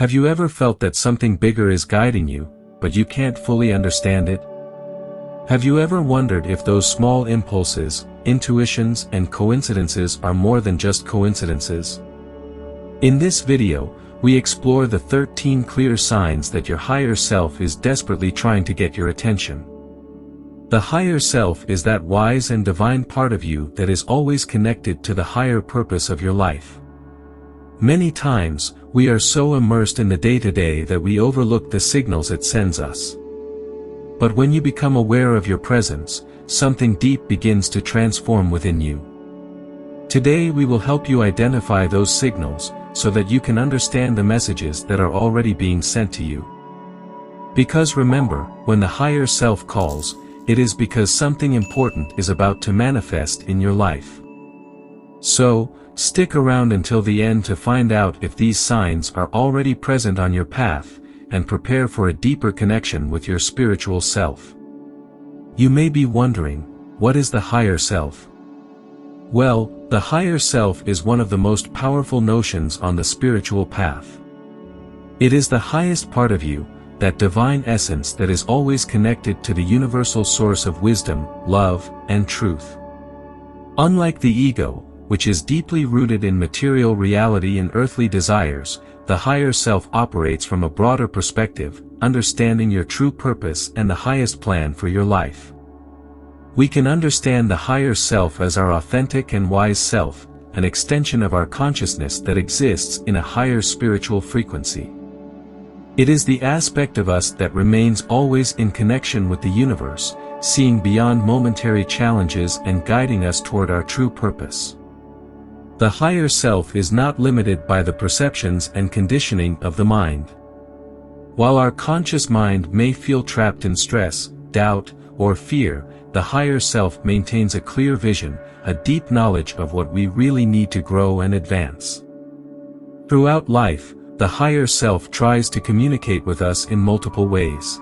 Have you ever felt that something bigger is guiding you, but you can't fully understand it? Have you ever wondered if those small impulses, intuitions, and coincidences are more than just coincidences? In this video, we explore the 13 clear signs that your higher self is desperately trying to get your attention. The higher self is that wise and divine part of you that is always connected to the higher purpose of your life. Many times, we are so immersed in the day-to-day that we overlook the signals it sends us. But when you become aware of your presence, something deep begins to transform within you. Today we will help you identify those signals, so that you can understand the messages that are already being sent to you. Because remember, when the higher self calls, it is because something important is about to manifest in your life. So, stick around until the end to find out if these signs are already present on your path, and prepare for a deeper connection with your spiritual self. You may be wondering, what is the higher self? Well, the higher self is one of the most powerful notions on the spiritual path. It is the highest part of you, that divine essence that is always connected to the universal source of wisdom, love, and truth. Unlike the ego, which is deeply rooted in material reality and earthly desires, the higher self operates from a broader perspective, understanding your true purpose and the highest plan for your life. We can understand the higher self as our authentic and wise self, an extension of our consciousness that exists in a higher spiritual frequency. It is the aspect of us that remains always in connection with the universe, seeing beyond momentary challenges and guiding us toward our true purpose. The higher self is not limited by the perceptions and conditioning of the mind. While our conscious mind may feel trapped in stress, doubt, or fear, the higher self maintains a clear vision, a deep knowledge of what we really need to grow and advance. Throughout life, the higher self tries to communicate with us in multiple ways.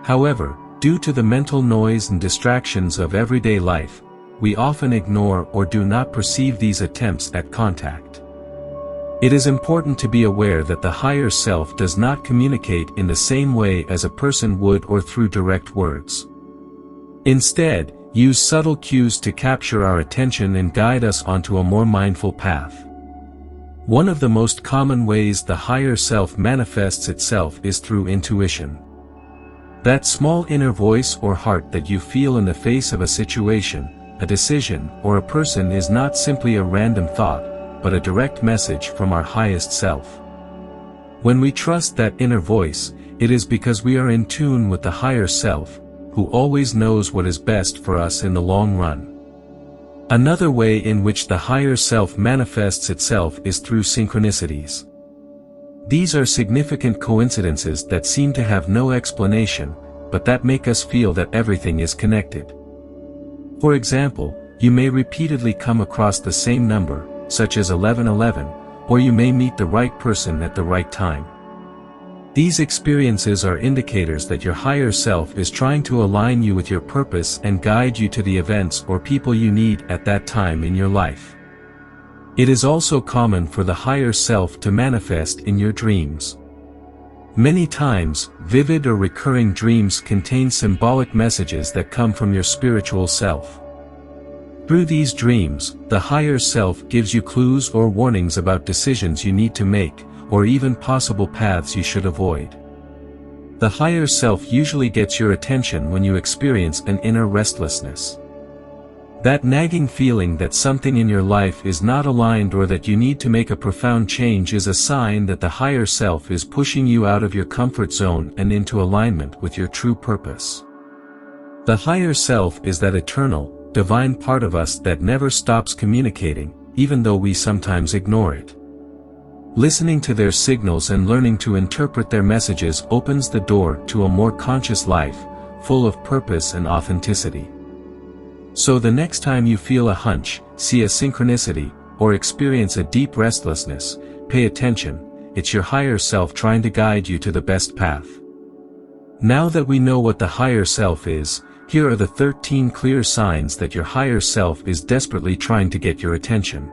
However, due to the mental noise and distractions of everyday life, we often ignore or do not perceive these attempts at contact. It is important to be aware that the higher self does not communicate in the same way as a person would or through direct words. Instead, use subtle cues to capture our attention and guide us onto a more mindful path. One of the most common ways the higher self manifests itself is through intuition. That small inner voice or heart that you feel in the face of a situation, a decision, or a person is not simply a random thought, but a direct message from our highest self. When we trust that inner voice, it is because we are in tune with the higher self, who always knows what is best for us in the long run. Another way in which the higher self manifests itself is through synchronicities. These are significant coincidences that seem to have no explanation, but that make us feel that everything is connected. For example, you may repeatedly come across the same number, such as 1111, or you may meet the right person at the right time. These experiences are indicators that your higher self is trying to align you with your purpose and guide you to the events or people you need at that time in your life. It is also common for the higher self to manifest in your dreams. Many times, vivid or recurring dreams contain symbolic messages that come from your spiritual self. Through these dreams, the higher self gives you clues or warnings about decisions you need to make, or even possible paths you should avoid. The higher self usually gets your attention when you experience an inner restlessness. That nagging feeling that something in your life is not aligned or that you need to make a profound change is a sign that the higher self is pushing you out of your comfort zone and into alignment with your true purpose. The higher self is that eternal, divine part of us that never stops communicating, even though we sometimes ignore it. Listening to their signals and learning to interpret their messages opens the door to a more conscious life, full of purpose and authenticity. So the next time you feel a hunch, see a synchronicity, or experience a deep restlessness, pay attention, it's your higher self trying to guide you to the best path. Now that we know what the higher self is, here are the 13 clear signs that your higher self is desperately trying to get your attention.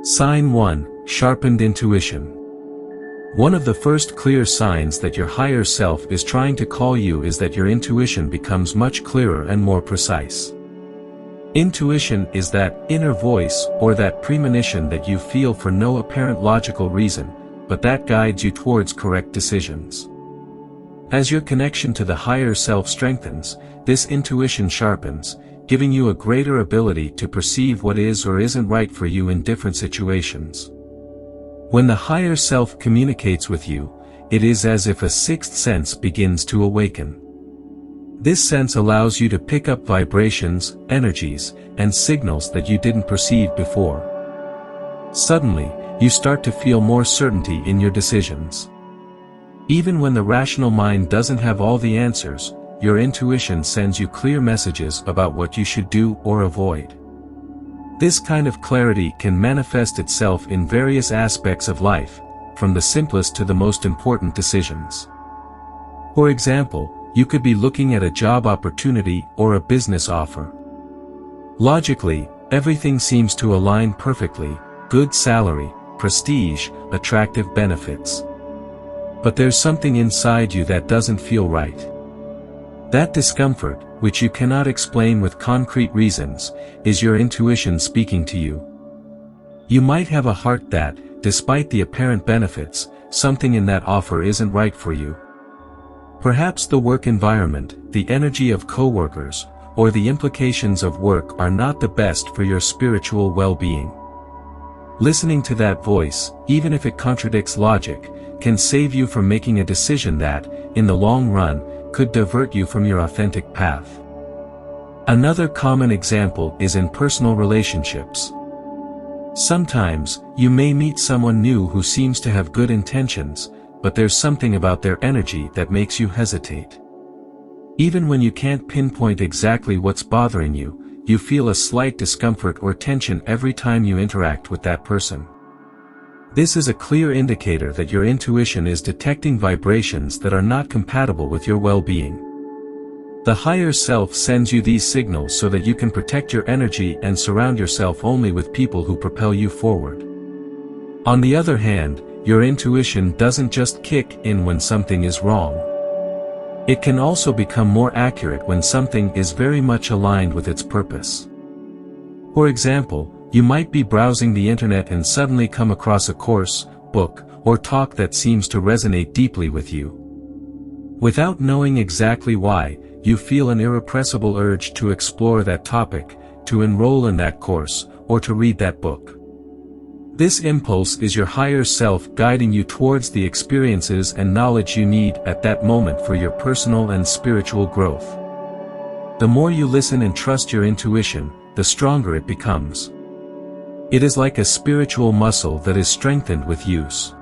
Sign 1. Sharpened intuition. One of the first clear signs that your higher self is trying to call you is that your intuition becomes much clearer and more precise. Intuition is that inner voice or that premonition that you feel for no apparent logical reason, but that guides you towards correct decisions. As your connection to the higher self strengthens, this intuition sharpens, giving you a greater ability to perceive what is or isn't right for you in different situations. When the higher self communicates with you, it is as if a sixth sense begins to awaken. This sense allows you to pick up vibrations, energies, and signals that you didn't perceive before. Suddenly, you start to feel more certainty in your decisions. Even when the rational mind doesn't have all the answers, your intuition sends you clear messages about what you should do or avoid. This kind of clarity can manifest itself in various aspects of life, from the simplest to the most important decisions. For example, you could be looking at a job opportunity or a business offer. Logically, everything seems to align perfectly: good salary, prestige, attractive benefits. But there's something inside you that doesn't feel right. That discomfort, which you cannot explain with concrete reasons, is your intuition speaking to you. You might have a heart that, despite the apparent benefits, something in that offer isn't right for you. Perhaps the work environment, the energy of coworkers, or the implications of work are not the best for your spiritual well-being. Listening to that voice, even if it contradicts logic, can save you from making a decision that, in the long run, could divert you from your authentic path. Another common example is in personal relationships. Sometimes, you may meet someone new who seems to have good intentions, but there's something about their energy that makes you hesitate. Even when you can't pinpoint exactly what's bothering you, you feel a slight discomfort or tension every time you interact with that person. This is a clear indicator that your intuition is detecting vibrations that are not compatible with your well-being. The higher self sends you these signals so that you can protect your energy and surround yourself only with people who propel you forward. On the other hand, your intuition doesn't just kick in when something is wrong. It can also become more accurate when something is very much aligned with its purpose. For example, you might be browsing the internet and suddenly come across a course, book, or talk that seems to resonate deeply with you. Without knowing exactly why, you feel an irrepressible urge to explore that topic, to enroll in that course, or to read that book. This impulse is your higher self guiding you towards the experiences and knowledge you need at that moment for your personal and spiritual growth. The more you listen and trust your intuition, the stronger it becomes. It is like a spiritual muscle that is strengthened with use.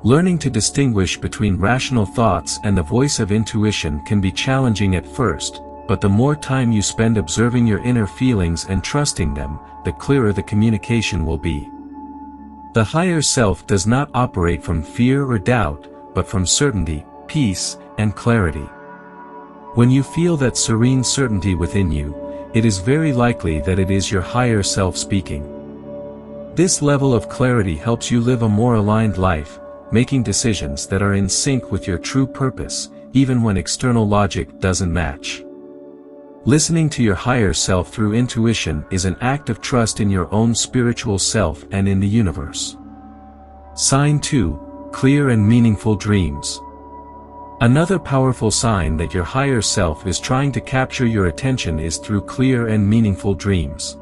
Learning to distinguish between rational thoughts and the voice of intuition can be challenging at first, but the more time you spend observing your inner feelings and trusting them, the clearer the communication will be. The higher self does not operate from fear or doubt, but from certainty, peace, and clarity. When you feel that serene certainty within you, it is very likely that it is your higher self speaking. This level of clarity helps you live a more aligned life, making decisions that are in sync with your true purpose, even when external logic doesn't match. Listening to your higher self through intuition is an act of trust in your own spiritual self and in the universe. Sign 2: Clear and meaningful dreams. Another powerful sign that your higher self is trying to capture your attention is through clear and meaningful dreams.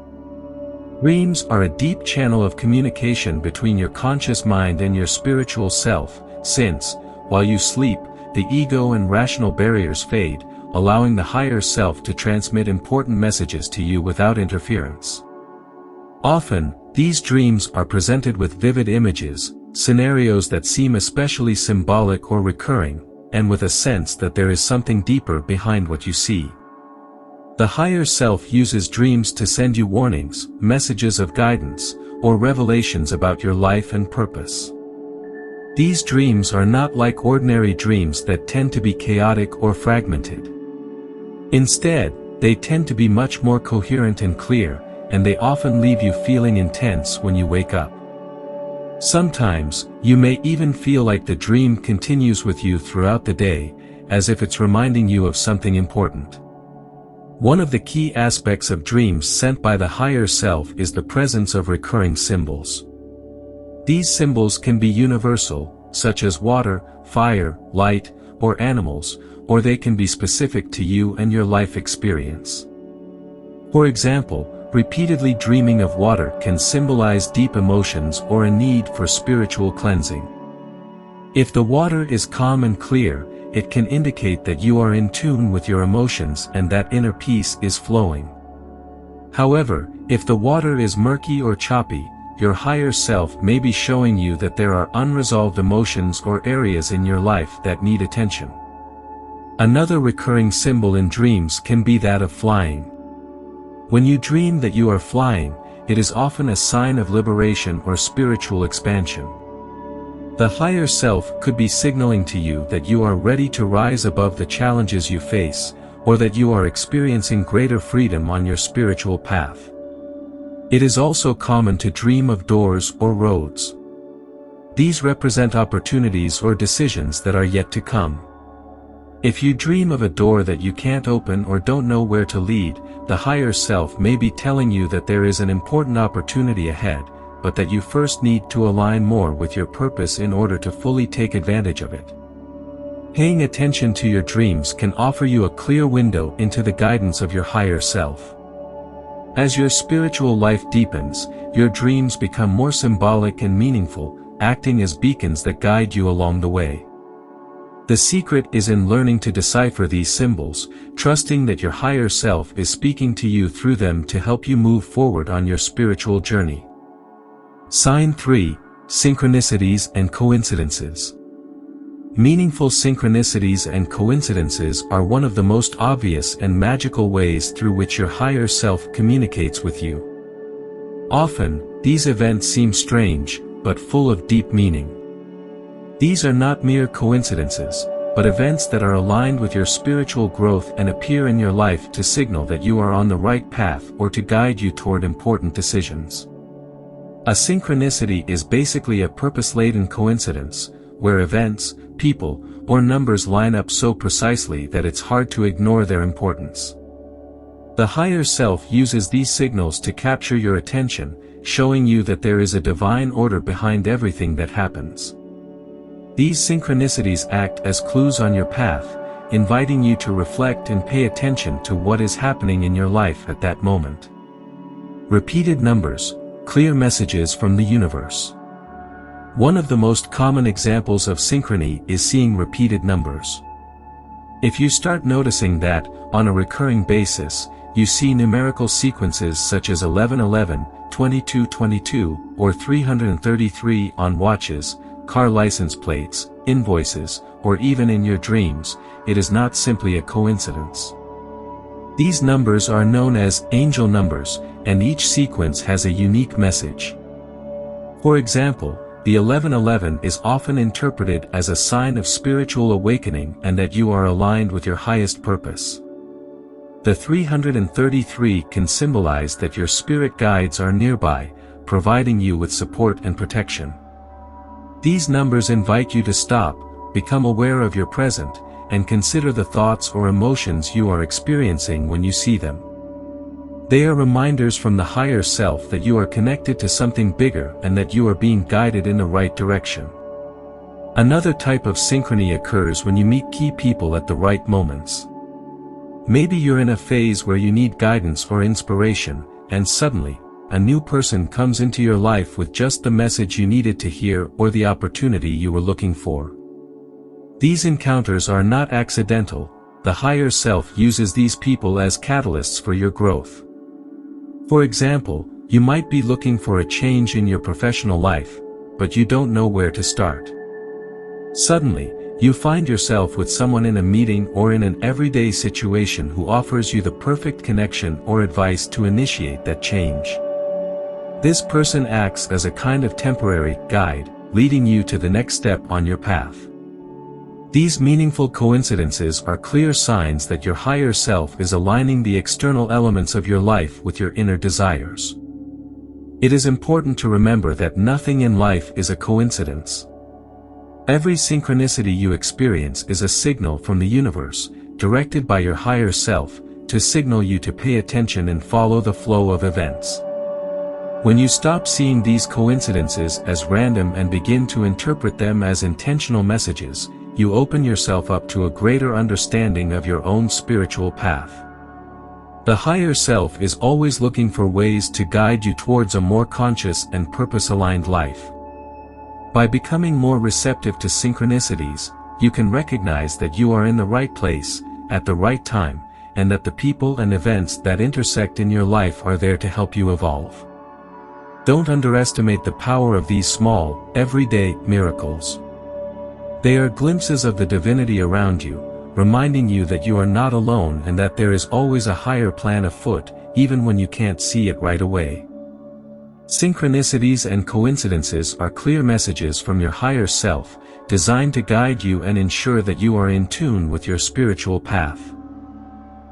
Dreams are a deep channel of communication between your conscious mind and your spiritual self, since, while you sleep, the ego and rational barriers fade, allowing the higher self to transmit important messages to you without interference. Often, these dreams are presented with vivid images, scenarios that seem especially symbolic or recurring, and with a sense that there is something deeper behind what you see. The higher self uses dreams to send you warnings, messages of guidance, or revelations about your life and purpose. These dreams are not like ordinary dreams that tend to be chaotic or fragmented. Instead, they tend to be much more coherent and clear, and they often leave you feeling intense when you wake up. Sometimes, you may even feel like the dream continues with you throughout the day, as if it's reminding you of something important. One of the key aspects of dreams sent by the higher self is the presence of recurring symbols. These symbols can be universal, such as water, fire, light, or animals, or they can be specific to you and your life experience. For example, repeatedly dreaming of water can symbolize deep emotions or a need for spiritual cleansing. If the water is calm and clear, it can indicate that you are in tune with your emotions and that inner peace is flowing. However, if the water is murky or choppy, your higher self may be showing you that there are unresolved emotions or areas in your life that need attention. Another recurring symbol in dreams can be that of flying. When you dream that you are flying, it is often a sign of liberation or spiritual expansion. The higher self could be signaling to you that you are ready to rise above the challenges you face, or that you are experiencing greater freedom on your spiritual path. It is also common to dream of doors or roads. These represent opportunities or decisions that are yet to come. If you dream of a door that you can't open or don't know where to lead, the higher self may be telling you that there is an important opportunity ahead, but that you first need to align more with your purpose in order to fully take advantage of it. Paying attention to your dreams can offer you a clear window into the guidance of your higher self. As your spiritual life deepens, your dreams become more symbolic and meaningful, acting as beacons that guide you along the way. The secret is in learning to decipher these symbols, trusting that your higher self is speaking to you through them to help you move forward on your spiritual journey. Sign 3: Synchronicities and Coincidences. Meaningful synchronicities and coincidences are one of the most obvious and magical ways through which your higher self communicates with you. Often, these events seem strange, but full of deep meaning. These are not mere coincidences, but events that are aligned with your spiritual growth and appear in your life to signal that you are on the right path or to guide you toward important decisions. A synchronicity is basically a purpose-laden coincidence, where events, people, or numbers line up so precisely that it's hard to ignore their importance. The higher self uses these signals to capture your attention, showing you that there is a divine order behind everything that happens. These synchronicities act as clues on your path, inviting you to reflect and pay attention to what is happening in your life at that moment. Repeated numbers, clear messages from the universe. One of the most common examples of synchrony is seeing repeated numbers. If you start noticing that, on a recurring basis, you see numerical sequences such as 1111, 2222, or 333 on watches, car license plates, invoices, or even in your dreams, it is not simply a coincidence. These numbers are known as angel numbers, and each sequence has a unique message. For example, the 1111 is often interpreted as a sign of spiritual awakening and that you are aligned with your highest purpose. The 333 can symbolize that your spirit guides are nearby, providing you with support and protection. These numbers invite you to stop, become aware of your present, and consider the thoughts or emotions you are experiencing when you see them. They are reminders from the higher self that you are connected to something bigger and that you are being guided in the right direction. Another type of synchrony occurs when you meet key people at the right moments. Maybe you're in a phase where you need guidance or inspiration, and suddenly, a new person comes into your life with just the message you needed to hear or the opportunity you were looking for. These encounters are not accidental. The higher self uses these people as catalysts for your growth. For example, you might be looking for a change in your professional life, but you don't know where to start. Suddenly, you find yourself with someone in a meeting or in an everyday situation who offers you the perfect connection or advice to initiate that change. This person acts as a kind of temporary guide, leading you to the next step on your path. These meaningful coincidences are clear signs that your higher self is aligning the external elements of your life with your inner desires. It is important to remember that nothing in life is a coincidence. Every synchronicity you experience is a signal from the universe, directed by your higher self, to signal you to pay attention and follow the flow of events. When you stop seeing these coincidences as random and begin to interpret them as intentional messages, you open yourself up to a greater understanding of your own spiritual path. The higher self is always looking for ways to guide you towards a more conscious and purpose-aligned life. By becoming more receptive to synchronicities, you can recognize that you are in the right place, at the right time, and that the people and events that intersect in your life are there to help you evolve. Don't underestimate the power of these small, everyday miracles. They are glimpses of the divinity around you, reminding you that you are not alone and that there is always a higher plan afoot, even when you can't see it right away. Synchronicities and coincidences are clear messages from your higher self, designed to guide you and ensure that you are in tune with your spiritual path.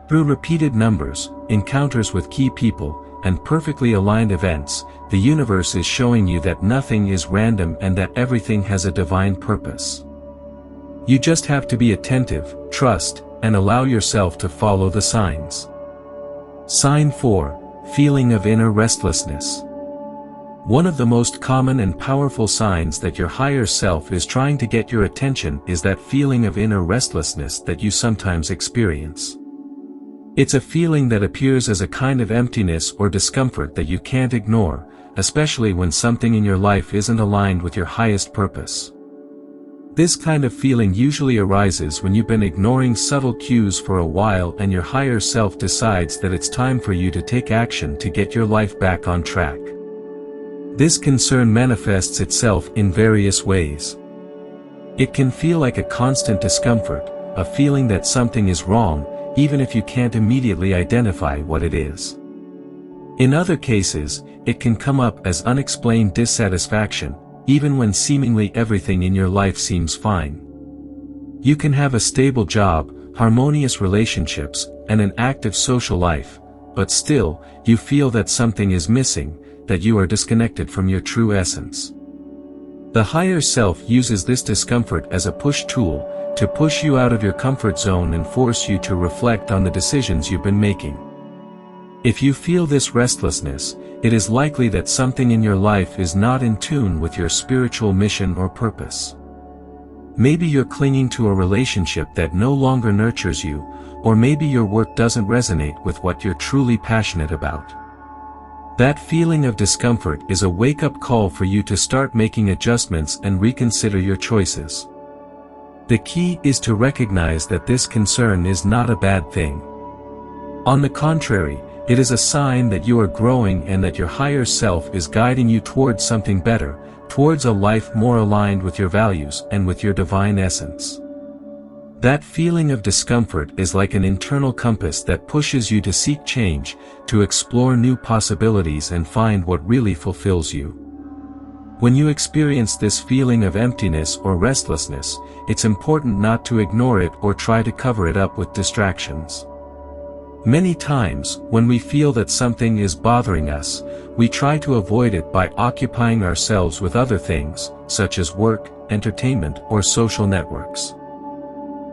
Through repeated numbers, encounters with key people, and perfectly aligned events, the universe is showing you that nothing is random and that everything has a divine purpose. You just have to be attentive, trust, and allow yourself to follow the signs. Sign 4, Feeling of Inner Restlessness. One of the most common and powerful signs that your higher self is trying to get your attention is that feeling of inner restlessness that you sometimes experience. It's a feeling that appears as a kind of emptiness or discomfort that you can't ignore, especially when something in your life isn't aligned with your highest purpose. This kind of feeling usually arises when you've been ignoring subtle cues for a while and your higher self decides that it's time for you to take action to get your life back on track. This concern manifests itself in various ways. It can feel like a constant discomfort, a feeling that something is wrong, even if you can't immediately identify what it is. In other cases, it can come up as unexplained dissatisfaction, even when seemingly everything in your life seems fine. You can have a stable job, harmonious relationships, and an active social life, but still, you feel that something is missing, that you are disconnected from your true essence. The higher self uses this discomfort as a push tool, to push you out of your comfort zone and force you to reflect on the decisions you've been making. If you feel this restlessness, it is likely that something in your life is not in tune with your spiritual mission or purpose. Maybe you're clinging to a relationship that no longer nurtures you, or maybe your work doesn't resonate with what you're truly passionate about. That feeling of discomfort is a wake-up call for you to start making adjustments and reconsider your choices. The key is to recognize that this concern is not a bad thing. On the contrary, it is a sign that you are growing and that your higher self is guiding you towards something better, towards a life more aligned with your values and with your divine essence. That feeling of discomfort is like an internal compass that pushes you to seek change, to explore new possibilities and find what really fulfills you. When you experience this feeling of emptiness or restlessness, it's important not to ignore it or try to cover it up with distractions. Many times, when we feel that something is bothering us, we try to avoid it by occupying ourselves with other things, such as work, entertainment, or social networks.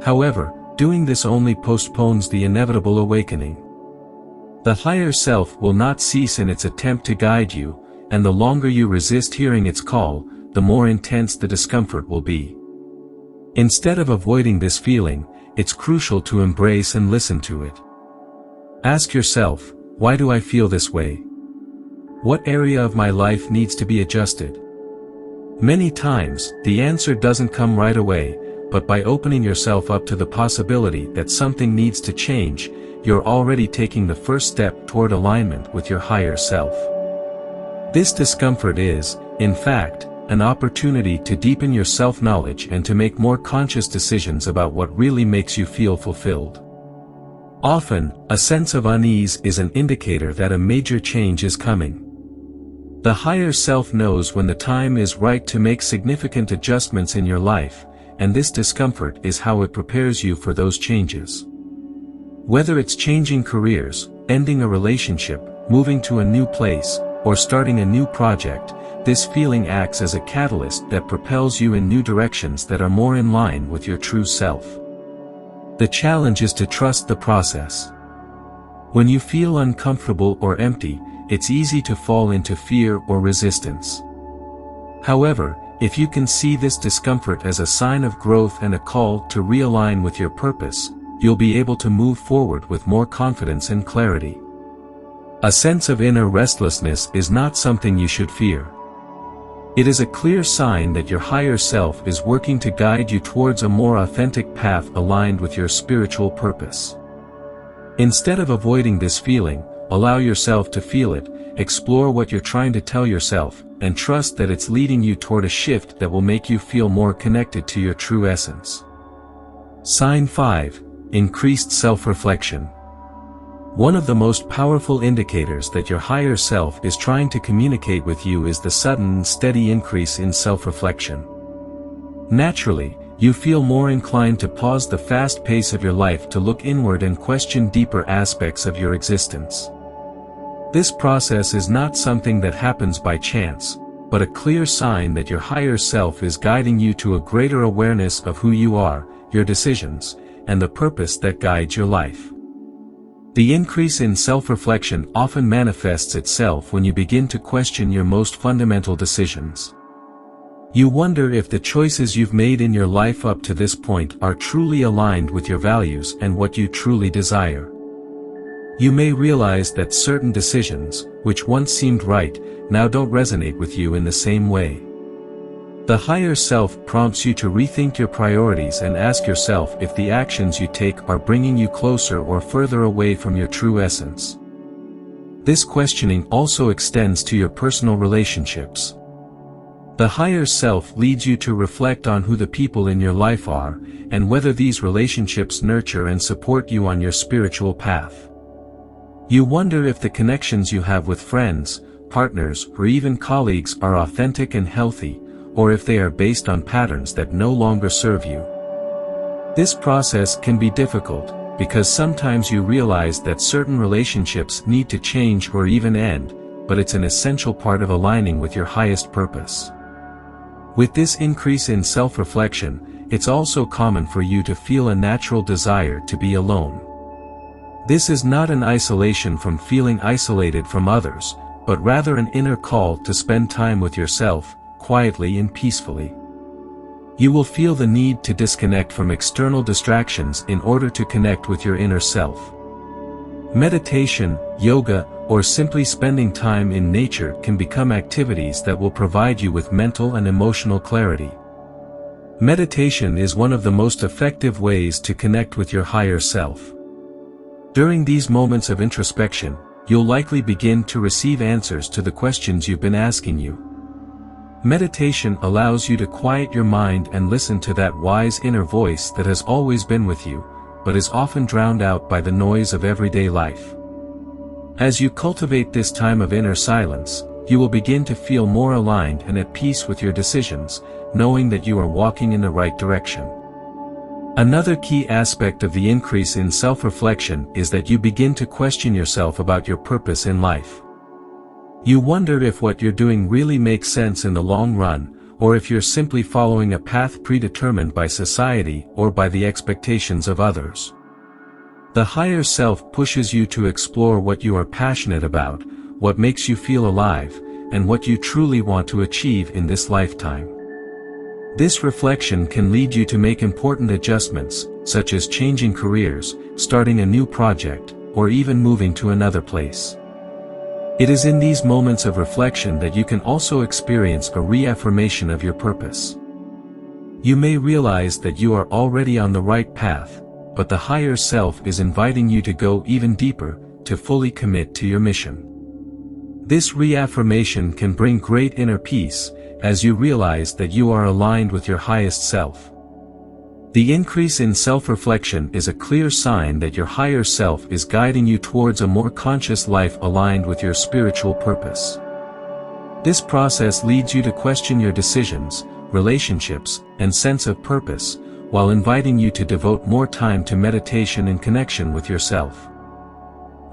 However, doing this only postpones the inevitable awakening. The higher self will not cease in its attempt to guide you, and the longer you resist hearing its call, the more intense the discomfort will be. Instead of avoiding this feeling, it's crucial to embrace and listen to it. Ask yourself, why do I feel this way? What area of my life needs to be adjusted? Many times, the answer doesn't come right away, but by opening yourself up to the possibility that something needs to change, you're already taking the first step toward alignment with your higher self. This discomfort is, in fact, an opportunity to deepen your self-knowledge and to make more conscious decisions about what really makes you feel fulfilled. Often, a sense of unease is an indicator that a major change is coming. The higher self knows when the time is right to make significant adjustments in your life, and this discomfort is how it prepares you for those changes. Whether it's changing careers, ending a relationship, moving to a new place, or starting a new project, this feeling acts as a catalyst that propels you in new directions that are more in line with your true self. The challenge is to trust the process. When you feel uncomfortable or empty, it's easy to fall into fear or resistance. However, if you can see this discomfort as a sign of growth and a call to realign with your purpose, you'll be able to move forward with more confidence and clarity. A sense of inner restlessness is not something you should fear. It is a clear sign that your higher self is working to guide you towards a more authentic path aligned with your spiritual purpose. Instead of avoiding this feeling, allow yourself to feel it, explore what you're trying to tell yourself, and trust that it's leading you toward a shift that will make you feel more connected to your true essence. Sign 5. Increased self-reflection. One of the most powerful indicators that your higher self is trying to communicate with you is the sudden and steady increase in self-reflection. Naturally, you feel more inclined to pause the fast pace of your life to look inward and question deeper aspects of your existence. This process is not something that happens by chance, but a clear sign that your higher self is guiding you to a greater awareness of who you are, your decisions, and the purpose that guides your life. The increase in self-reflection often manifests itself when you begin to question your most fundamental decisions. You wonder if the choices you've made in your life up to this point are truly aligned with your values and what you truly desire. You may realize that certain decisions, which once seemed right, now don't resonate with you in the same way. The higher self prompts you to rethink your priorities and ask yourself if the actions you take are bringing you closer or further away from your true essence. This questioning also extends to your personal relationships. The higher self leads you to reflect on who the people in your life are, and whether these relationships nurture and support you on your spiritual path. You wonder if the connections you have with friends, partners, or even colleagues are authentic and healthy, or if they are based on patterns that no longer serve you. This process can be difficult, because sometimes you realize that certain relationships need to change or even end, but it's an essential part of aligning with your highest purpose. With this increase in self-reflection, it's also common for you to feel a natural desire to be alone. This is not an isolation from feeling isolated from others, but rather an inner call to spend time with yourself, quietly and peacefully. You will feel the need to disconnect from external distractions in order to connect with your inner self. Meditation, yoga, or simply spending time in nature can become activities that will provide you with mental and emotional clarity. Meditation is one of the most effective ways to connect with your higher self. During these moments of introspection, you'll likely begin to receive answers to the questions you've been asking you. Meditation allows you to quiet your mind and listen to that wise inner voice that has always been with you, but is often drowned out by the noise of everyday life. As you cultivate this time of inner silence, you will begin to feel more aligned and at peace with your decisions, knowing that you are walking in the right direction. Another key aspect of the increase in self-reflection is that you begin to question yourself about your purpose in life. You wonder if what you're doing really makes sense in the long run, or if you're simply following a path predetermined by society or by the expectations of others. The higher self pushes you to explore what you are passionate about, what makes you feel alive, and what you truly want to achieve in this lifetime. This reflection can lead you to make important adjustments, such as changing careers, starting a new project, or even moving to another place. It is in these moments of reflection that you can also experience a reaffirmation of your purpose. You may realize that you are already on the right path, but the higher self is inviting you to go even deeper, to fully commit to your mission. This reaffirmation can bring great inner peace, as you realize that you are aligned with your highest self. The increase in self-reflection is a clear sign that your higher self is guiding you towards a more conscious life aligned with your spiritual purpose. This process leads you to question your decisions, relationships, and sense of purpose, while inviting you to devote more time to meditation and connection with yourself.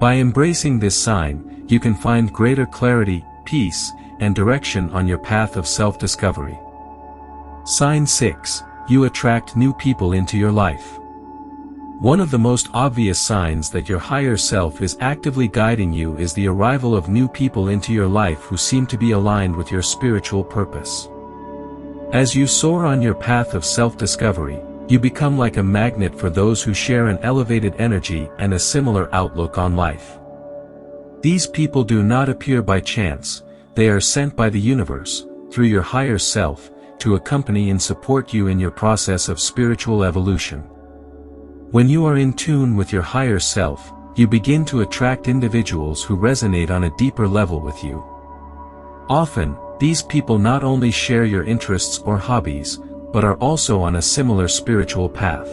By embracing this sign, you can find greater clarity, peace, and direction on your path of self-discovery. Sign 6. You attract new people into your life. One of the most obvious signs that your higher self is actively guiding you is the arrival of new people into your life who seem to be aligned with your spiritual purpose. As you soar on your path of self-discovery, you become like a magnet for those who share an elevated energy and a similar outlook on life. These people do not appear by chance, they are sent by the universe, through your higher self, to accompany and support you in your process of spiritual evolution. When you are in tune with your higher self, you begin to attract individuals who resonate on a deeper level with you. Often, these people not only share your interests or hobbies, but are also on a similar spiritual path.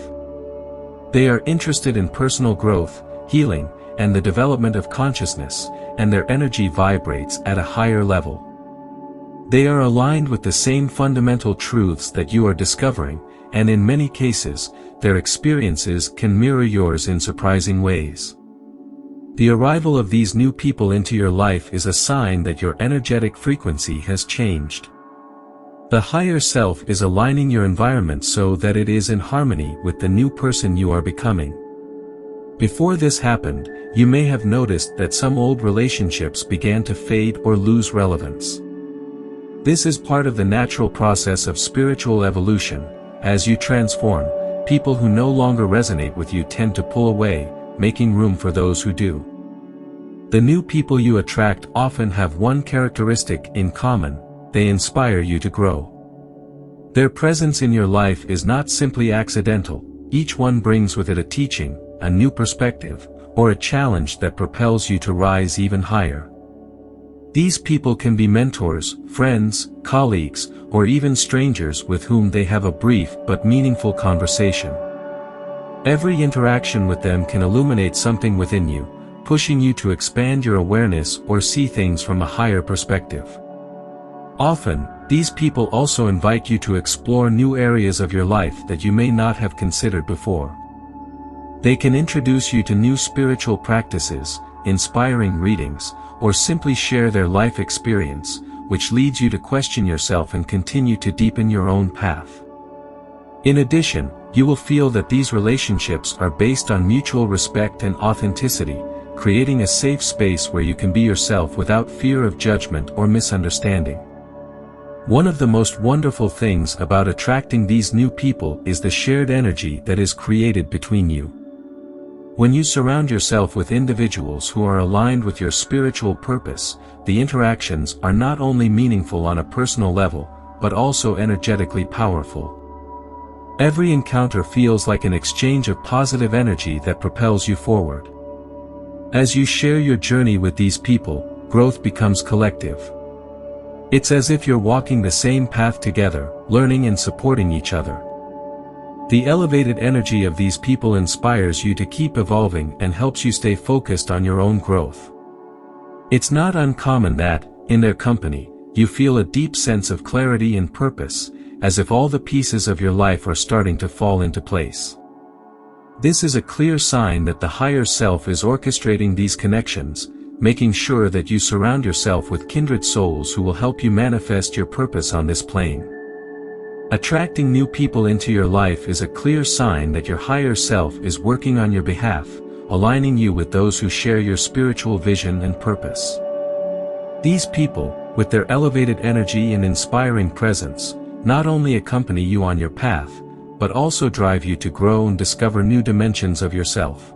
They are interested in personal growth, healing, and the development of consciousness, and their energy vibrates at a higher level. They are aligned with the same fundamental truths that you are discovering, and in many cases, their experiences can mirror yours in surprising ways. The arrival of these new people into your life is a sign that your energetic frequency has changed. The higher self is aligning your environment so that it is in harmony with the new person you are becoming. Before this happened, you may have noticed that some old relationships began to fade or lose relevance. This is part of the natural process of spiritual evolution. As you transform, people who no longer resonate with you tend to pull away, making room for those who do. The new people you attract often have one characteristic in common: they inspire you to grow. Their presence in your life is not simply accidental, each one brings with it a teaching, a new perspective, or a challenge that propels you to rise even higher. These people can be mentors, friends, colleagues, or even strangers with whom they have a brief but meaningful conversation. Every interaction with them can illuminate something within you, pushing you to expand your awareness or see things from a higher perspective. Often, these people also invite you to explore new areas of your life that you may not have considered before. They can introduce you to new spiritual practices, inspiring readings, or simply share their life experience, which leads you to question yourself and continue to deepen your own path. In addition, you will feel that these relationships are based on mutual respect and authenticity, creating a safe space where you can be yourself without fear of judgment or misunderstanding. One of the most wonderful things about attracting these new people is the shared energy that is created between you. When you surround yourself with individuals who are aligned with your spiritual purpose, the interactions are not only meaningful on a personal level, but also energetically powerful. Every encounter feels like an exchange of positive energy that propels you forward. As you share your journey with these people, growth becomes collective. It's as if you're walking the same path together, learning and supporting each other. The elevated energy of these people inspires you to keep evolving and helps you stay focused on your own growth. It's not uncommon that, in their company, you feel a deep sense of clarity and purpose, as if all the pieces of your life are starting to fall into place. This is a clear sign that the higher self is orchestrating these connections, making sure that you surround yourself with kindred souls who will help you manifest your purpose on this plane. Attracting new people into your life is a clear sign that your higher self is working on your behalf, aligning you with those who share your spiritual vision and purpose. These people, with their elevated energy and inspiring presence, not only accompany you on your path, but also drive you to grow and discover new dimensions of yourself.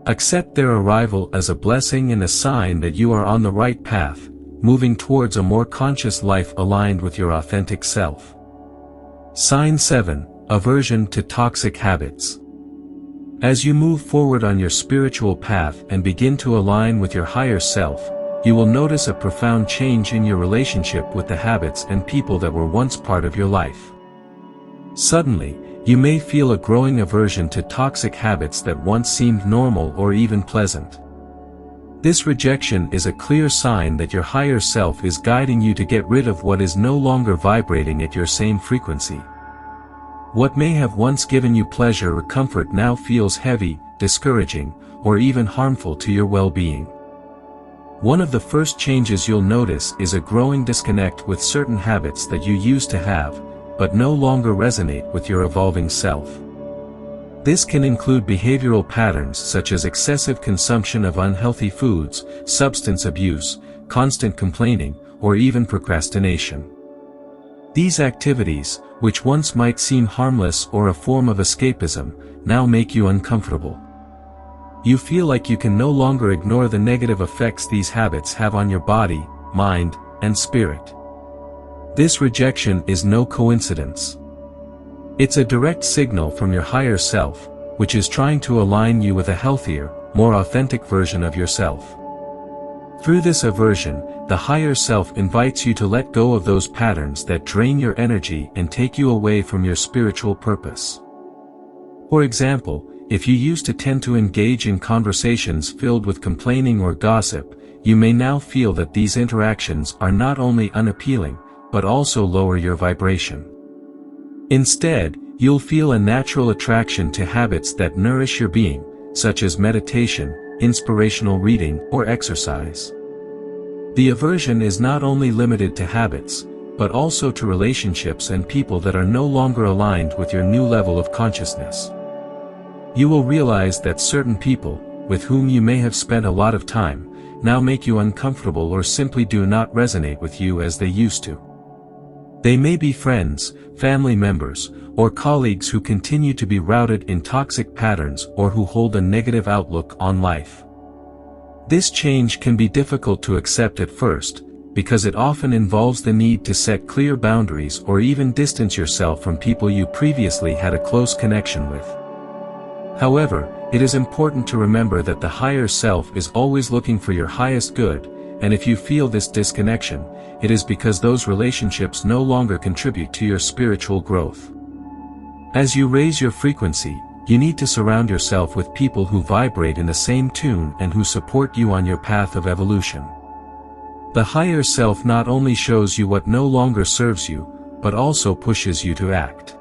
Accept their arrival as a blessing and a sign that you are on the right path, moving towards a more conscious life aligned with your authentic self. Sign 7. Aversion to toxic habits. As you move forward on your spiritual path and begin to align with your higher self, you will notice a profound change in your relationship with the habits and people that were once part of your life. Suddenly, you may feel a growing aversion to toxic habits that once seemed normal or even pleasant. This rejection is a clear sign that your higher self is guiding you to get rid of what is no longer vibrating at your same frequency. What may have once given you pleasure or comfort now feels heavy, discouraging, or even harmful to your well-being. One of the first changes you'll notice is a growing disconnect with certain habits that you used to have, but no longer resonate with your evolving self. This can include behavioral patterns such as excessive consumption of unhealthy foods, substance abuse, constant complaining, or even procrastination. These activities, which once might seem harmless or a form of escapism, now make you uncomfortable. You feel like you can no longer ignore the negative effects these habits have on your body, mind, and spirit. This rejection is no coincidence. It's a direct signal from your higher self, which is trying to align you with a healthier, more authentic version of yourself. Through this aversion, the higher self invites you to let go of those patterns that drain your energy and take you away from your spiritual purpose. For example, if you used to tend to engage in conversations filled with complaining or gossip, you may now feel that these interactions are not only unappealing, but also lower your vibration. Instead, you'll feel a natural attraction to habits that nourish your being, such as meditation, inspirational reading, or exercise. The aversion is not only limited to habits, but also to relationships and people that are no longer aligned with your new level of consciousness. You will realize that certain people, with whom you may have spent a lot of time, now make you uncomfortable or simply do not resonate with you as they used to. They may be friends, family members, or colleagues who continue to be routed in toxic patterns or who hold a negative outlook on life. This change can be difficult to accept at first, because it often involves the need to set clear boundaries or even distance yourself from people you previously had a close connection with. However, it is important to remember that the higher self is always looking for your highest good, and if you feel this disconnection, it is because those relationships no longer contribute to your spiritual growth. As you raise your frequency, you need to surround yourself with people who vibrate in the same tune and who support you on your path of evolution. The higher self not only shows you what no longer serves you, but also pushes you to act.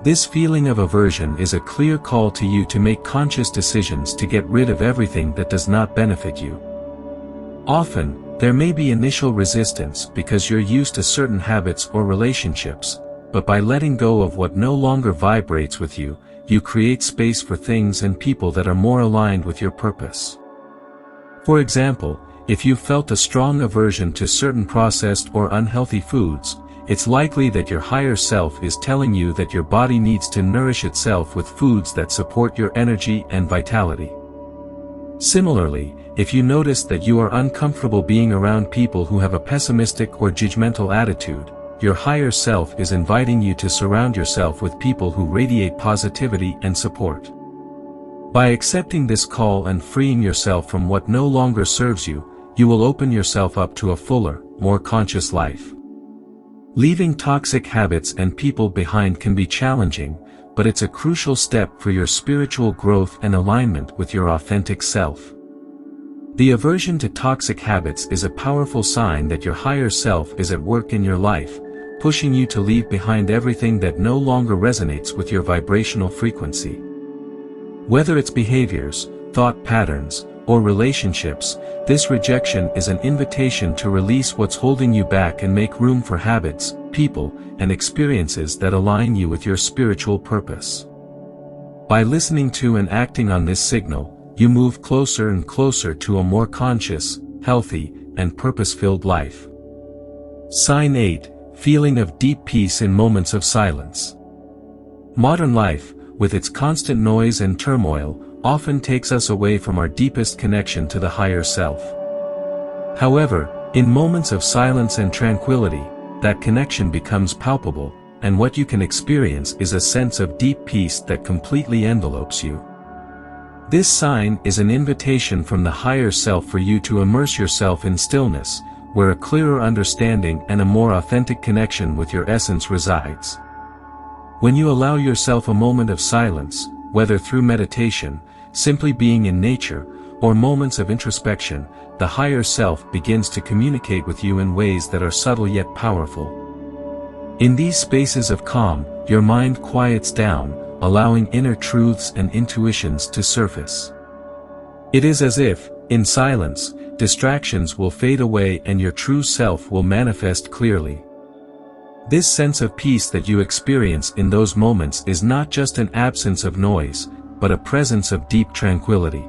This feeling of aversion is a clear call to you to make conscious decisions to get rid of everything that does not benefit you. Often, there may be initial resistance because you're used to certain habits or relationships, but by letting go of what no longer vibrates with you, you create space for things and people that are more aligned with your purpose. For example, if you felt a strong aversion to certain processed or unhealthy foods, it's likely that your higher self is telling you that your body needs to nourish itself with foods that support your energy and vitality. Similarly, if you notice that you are uncomfortable being around people who have a pessimistic or judgmental attitude, your higher self is inviting you to surround yourself with people who radiate positivity and support. By accepting this call and freeing yourself from what no longer serves you, you will open yourself up to a fuller, more conscious life. Leaving toxic habits and people behind can be challenging, but it's a crucial step for your spiritual growth and alignment with your authentic self. The aversion to toxic habits is a powerful sign that your higher self is at work in your life, pushing you to leave behind everything that no longer resonates with your vibrational frequency. Whether it's behaviors, thought patterns, or relationships, this rejection is an invitation to release what's holding you back and make room for habits, people, and experiences that align you with your spiritual purpose. By listening to and acting on this signal, you move closer and closer to a more conscious, healthy, and purpose-filled life. Sign 8. Feeling of deep peace in moments of silence. Modern life, with its constant noise and turmoil, often takes us away from our deepest connection to the higher self. However, in moments of silence and tranquility, that connection becomes palpable, and what you can experience is a sense of deep peace that completely envelopes you. This sign is an invitation from the higher self for you to immerse yourself in stillness, where a clearer understanding and a more authentic connection with your essence resides. When you allow yourself a moment of silence, whether through meditation, simply being in nature, or moments of introspection, the higher self begins to communicate with you in ways that are subtle yet powerful. In these spaces of calm, your mind quiets down, allowing inner truths and intuitions to surface. It is as if, in silence, distractions will fade away and your true self will manifest clearly. This sense of peace that you experience in those moments is not just an absence of noise, but a presence of deep tranquility.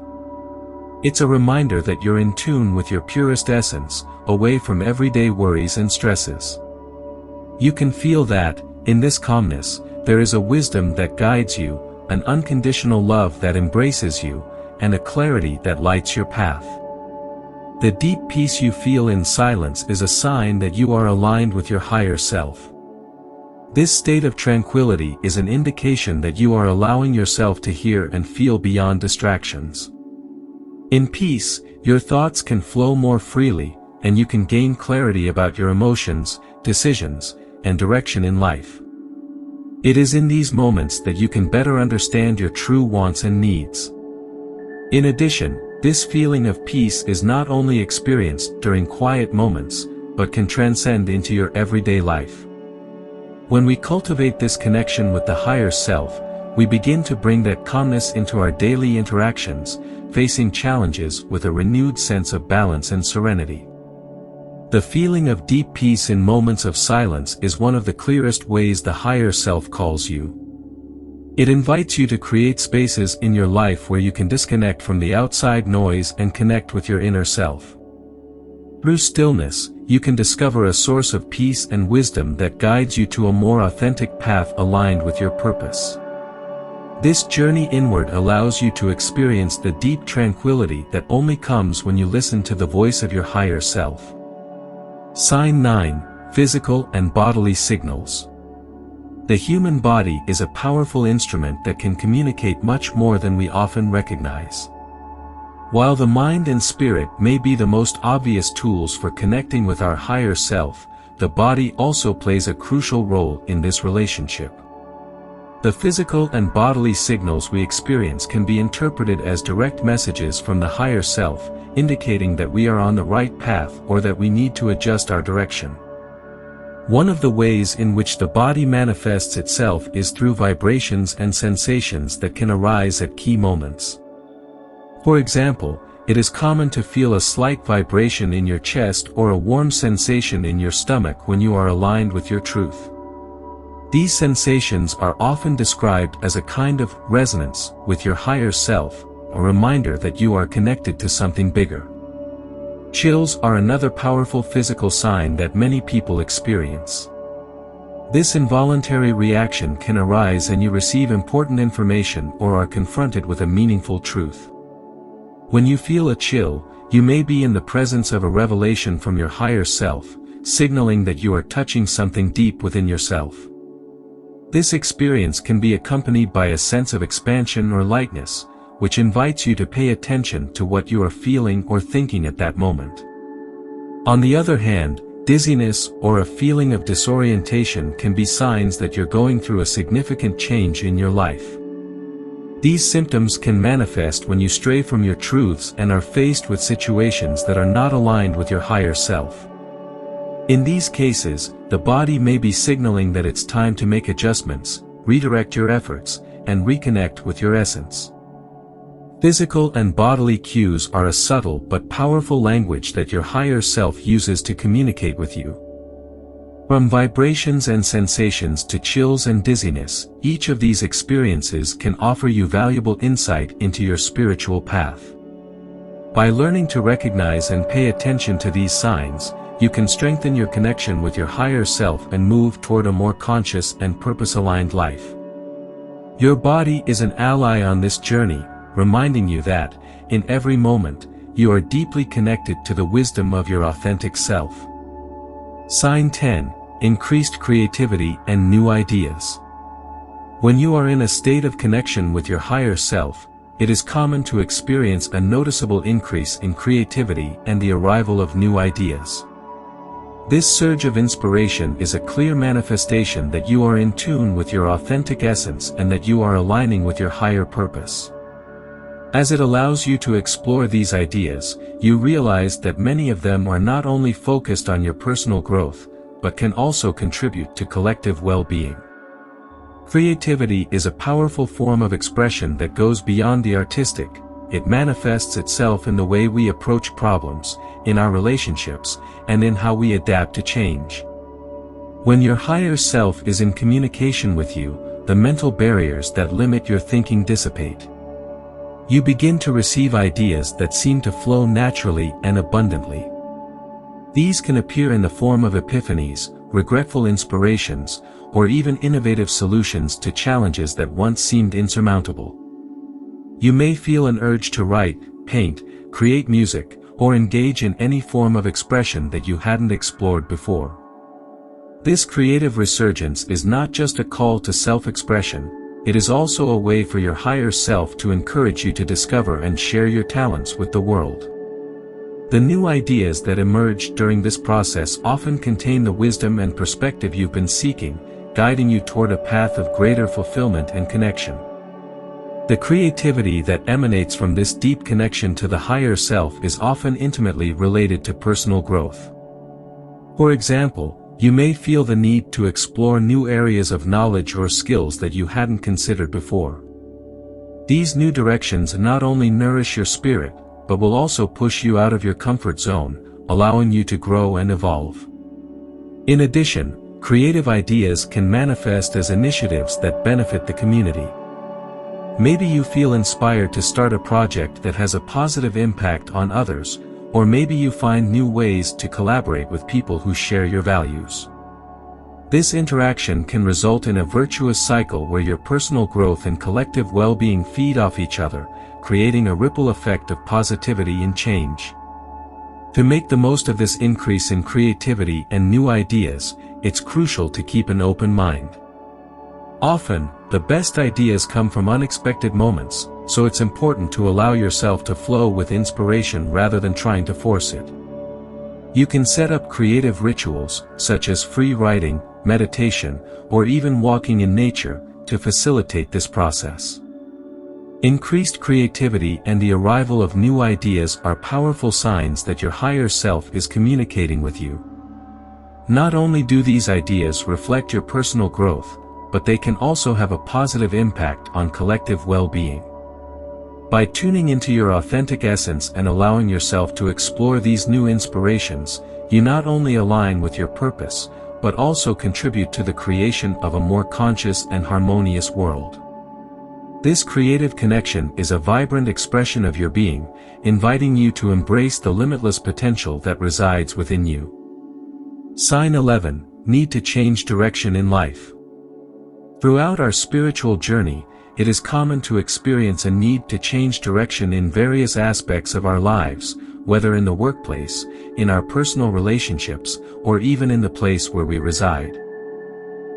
It's a reminder that you're in tune with your purest essence, away from everyday worries and stresses. You can feel that, in this calmness, there is a wisdom that guides you, an unconditional love that embraces you, and a clarity that lights your path. The deep peace you feel in silence is a sign that you are aligned with your higher self. This state of tranquility is an indication that you are allowing yourself to hear and feel beyond distractions. In peace, your thoughts can flow more freely, and you can gain clarity about your emotions, decisions, and direction in life. It is in these moments that you can better understand your true wants and needs. In addition, this feeling of peace is not only experienced during quiet moments, but can transcend into your everyday life. When we cultivate this connection with the higher self, we begin to bring that calmness into our daily interactions, facing challenges with a renewed sense of balance and serenity. The feeling of deep peace in moments of silence is one of the clearest ways the higher self calls you. It invites you to create spaces in your life where you can disconnect from the outside noise and connect with your inner self. Through stillness, you can discover a source of peace and wisdom that guides you to a more authentic path aligned with your purpose. This journey inward allows you to experience the deep tranquility that only comes when you listen to the voice of your higher self. Sign 9: Physical and bodily signals. The human body is a powerful instrument that can communicate much more than we often recognize. While the mind and spirit may be the most obvious tools for connecting with our higher self, the body also plays a crucial role in this relationship. The physical and bodily signals we experience can be interpreted as direct messages from the higher self, indicating that we are on the right path or that we need to adjust our direction. One of the ways in which the body manifests itself is through vibrations and sensations that can arise at key moments. For example, it is common to feel a slight vibration in your chest or a warm sensation in your stomach when you are aligned with your truth. These sensations are often described as a kind of resonance with your higher self, a reminder that you are connected to something bigger. Chills are another powerful physical sign that many people experience. This involuntary reaction can arise when you receive important information or are confronted with a meaningful truth. When you feel a chill, you may be in the presence of a revelation from your higher self, signaling that you are touching something deep within yourself. This experience can be accompanied by a sense of expansion or lightness, which invites you to pay attention to what you are feeling or thinking at that moment. On the other hand, dizziness or a feeling of disorientation can be signs that you're going through a significant change in your life. These symptoms can manifest when you stray from your truths and are faced with situations that are not aligned with your higher self. In these cases, the body may be signaling that it's time to make adjustments, redirect your efforts, and reconnect with your essence. Physical and bodily cues are a subtle but powerful language that your higher self uses to communicate with you. From vibrations and sensations to chills and dizziness, each of these experiences can offer you valuable insight into your spiritual path. By learning to recognize and pay attention to these signs, you can strengthen your connection with your higher self and move toward a more conscious and purpose-aligned life. Your body is an ally on this journey, reminding you that, in every moment, you are deeply connected to the wisdom of your authentic self. Sign 10: Increased creativity and new ideas. When you are in a state of connection with your higher self, it is common to experience a noticeable increase in creativity and the arrival of new ideas. This surge of inspiration is a clear manifestation that you are in tune with your authentic essence and that you are aligning with your higher purpose. As it allows you to explore these ideas, you realize that many of them are not only focused on your personal growth, but can also contribute to collective well-being. Creativity is a powerful form of expression that goes beyond the artistic, it manifests itself in the way we approach problems, in our relationships, and in how we adapt to change. When your higher self is in communication with you, the mental barriers that limit your thinking dissipate. You begin to receive ideas that seem to flow naturally and abundantly. These can appear in the form of epiphanies, regretful inspirations, or even innovative solutions to challenges that once seemed insurmountable. You may feel an urge to write, paint, create music, or engage in any form of expression that you hadn't explored before. This creative resurgence is not just a call to self-expression, it is also a way for your higher self to encourage you to discover and share your talents with the world. The new ideas that emerge during this process often contain the wisdom and perspective you've been seeking, guiding you toward a path of greater fulfillment and connection. The creativity that emanates from this deep connection to the higher self is often intimately related to personal growth. For example, you may feel the need to explore new areas of knowledge or skills that you hadn't considered before. These new directions not only nourish your spirit, but will also push you out of your comfort zone, allowing you to grow and evolve. In addition, creative ideas can manifest as initiatives that benefit the community. Maybe you feel inspired to start a project that has a positive impact on others, or maybe you find new ways to collaborate with people who share your values. This interaction can result in a virtuous cycle where your personal growth and collective well-being feed off each other, creating a ripple effect of positivity and change. To make the most of this increase in creativity and new ideas, it's crucial to keep an open mind. Often, the best ideas come from unexpected moments, so it's important to allow yourself to flow with inspiration rather than trying to force it. You can set up creative rituals, such as free writing, meditation, or even walking in nature, to facilitate this process. Increased creativity and the arrival of new ideas are powerful signs that your higher self is communicating with you. Not only do these ideas reflect your personal growth, but they can also have a positive impact on collective well-being. By tuning into your authentic essence and allowing yourself to explore these new inspirations, you not only align with your purpose, but also contribute to the creation of a more conscious and harmonious world. This creative connection is a vibrant expression of your being, inviting you to embrace the limitless potential that resides within you. Sign 11, need to change direction in life. Throughout our spiritual journey, it is common to experience a need to change direction in various aspects of our lives, whether in the workplace, in our personal relationships, or even in the place where we reside.